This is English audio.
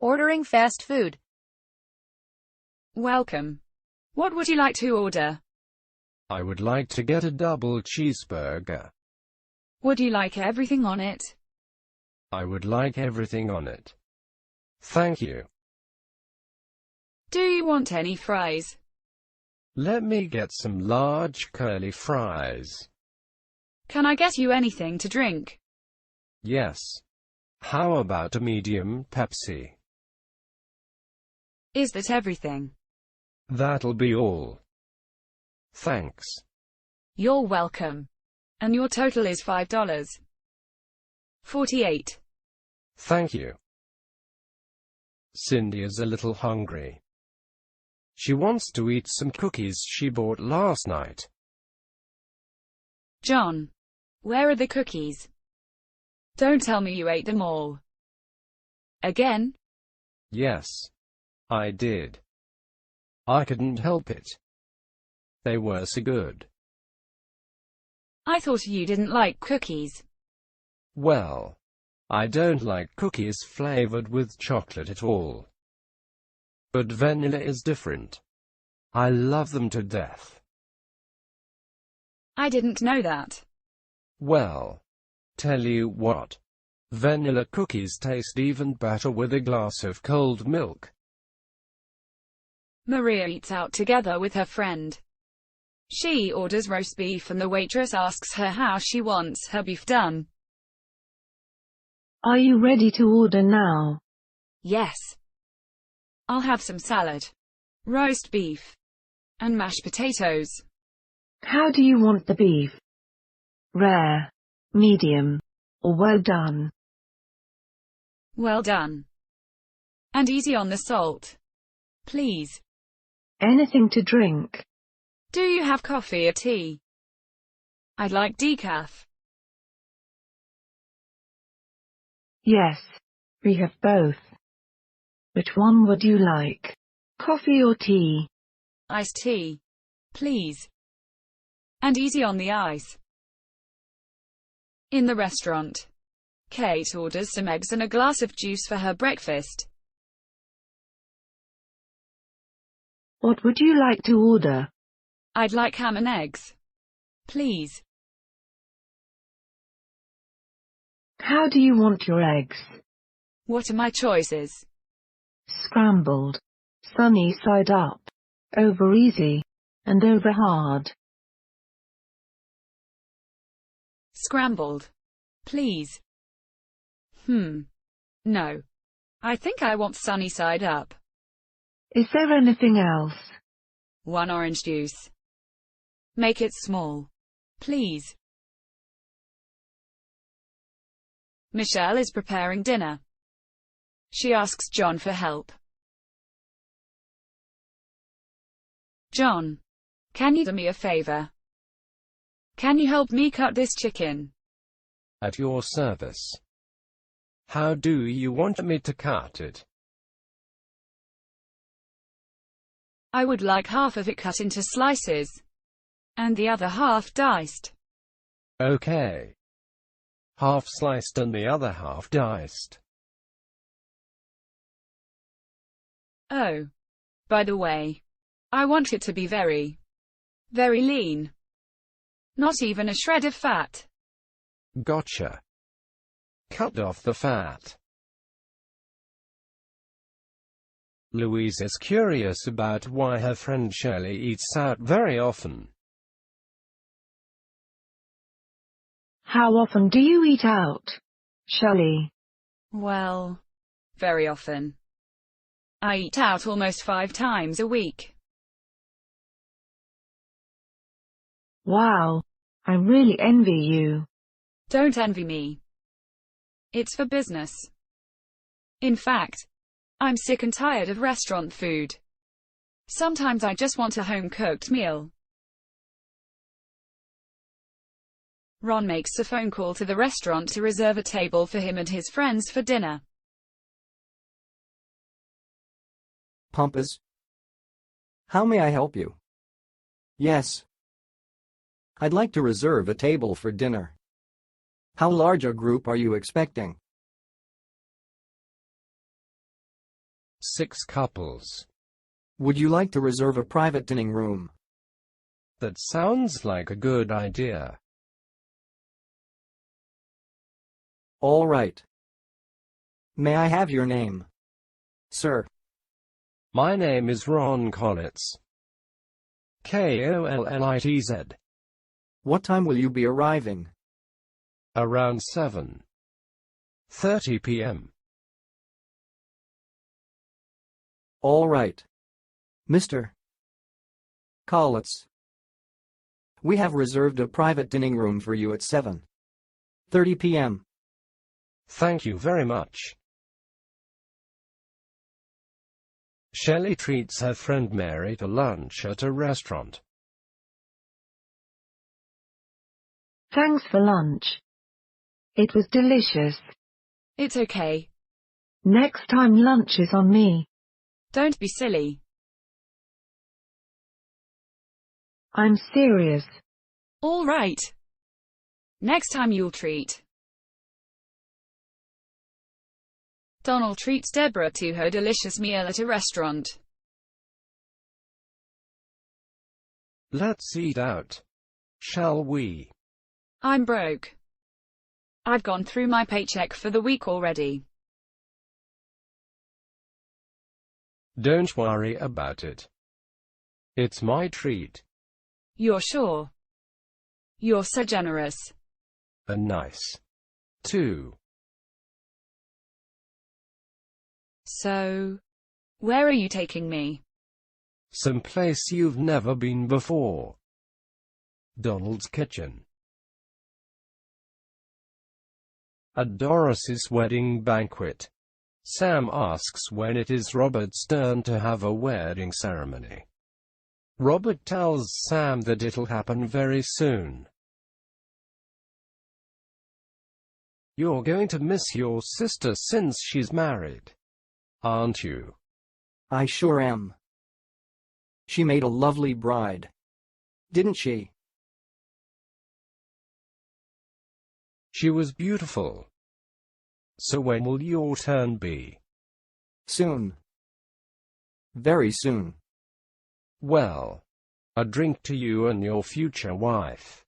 Ordering fast food. Welcome. What would you like to order? I would like to get a double cheeseburger. Would you like everything on it? I would like everything on it. Thank you. Do you want any fries? Let me get some large curly fries. Can I get you anything to drink? Yes. How about a medium Pepsi? Is that everything? That'll be all. Thanks. You're welcome. And your total is $5.48. Thank you. Cindy is a little hungry. She wants to eat some cookies she bought last night. John, where are the cookies? Don't tell me you ate them all. Again? Yes. I did. I couldn't help it. They were so good. I thought you didn't like cookies. Well, I don't like cookies flavored with chocolate at all. But vanilla is different. I love them to death. I didn't know that. Well, tell you what. Vanilla cookies taste even better with a glass of cold milk. Maria eats out together with her friend. She orders roast beef and the waitress asks her how she wants her beef done. Are you ready to order now? Yes. I'll have some salad, roast beef, and mashed potatoes. How do you want the beef? Rare, medium, or well done? Well done. And easy on the salt. Please. Anything to drink? Do you have coffee or tea? I'd like decaf. Yes, we have both. Which one would you like? Coffee or tea? Iced tea. Please. And easy on the ice. In the restaurant, Kate orders some eggs and a glass of juice for her breakfast. What would you like to order? I'd like ham and eggs. Please. How do you want your eggs? What are my choices? Scrambled, sunny side up, over easy, and over hard. Scrambled. Please. No. I think I want sunny side up. Is there anything else? 1 orange juice. Make it small. Please. Michelle is preparing dinner. She asks John for help. John, can you do me a favor? Can you help me cut this chicken? At your service. How do you want me to cut it? I would like half of it cut into slices, and the other half diced. Okay. Half sliced and the other half diced. Oh. By the way, I want it to be very, very lean. Not even a shred of fat. Gotcha. Cut off the fat. Louise is curious about why her friend Shirley eats out very often. How often do you eat out, Shirley? Well, very often. I eat out almost 5 times a week. Wow, I really envy you. Don't envy me. It's for business. In fact, I'm sick and tired of restaurant food. Sometimes I just want a home-cooked meal. Ron makes a phone call to the restaurant to reserve a table for him and his friends for dinner. Pampas? How may I help you? Yes. I'd like to reserve a table for dinner. How large a group are you expecting? 6 couples. Would you like to reserve a private dining room? That sounds like a good idea. All right. May I have your name, sir? My name is Ron Collitz. Kollitz. What time will you be arriving? Around 7:30 p.m. All right. Mr. Collitz. We have reserved a private dining room for you at 7:30 p.m. Thank you very much. Shelley treats her friend Mary to lunch at a restaurant. Thanks for lunch. It was delicious. It's okay. Next time lunch is on me. Don't be silly. I'm serious. All right. Next time you'll treat. Donald treats Deborah to her delicious meal at a restaurant. Let's eat out, shall we? I'm broke. I've gone through my paycheck for the week already. Don't worry about it. It's my treat. You're sure? You're so generous. And nice, too. So, where are you taking me? Someplace you've never been before. Donald's kitchen. At Doris's wedding banquet, Sam asks when it is Robert's turn to have a wedding ceremony. Robert tells Sam that it'll happen very soon. You're going to miss your sister since she's married, aren't you? I sure am. She made a lovely bride, didn't she? She was beautiful. So when will your turn be? Soon. Very soon. Well, a drink to you and your future wife.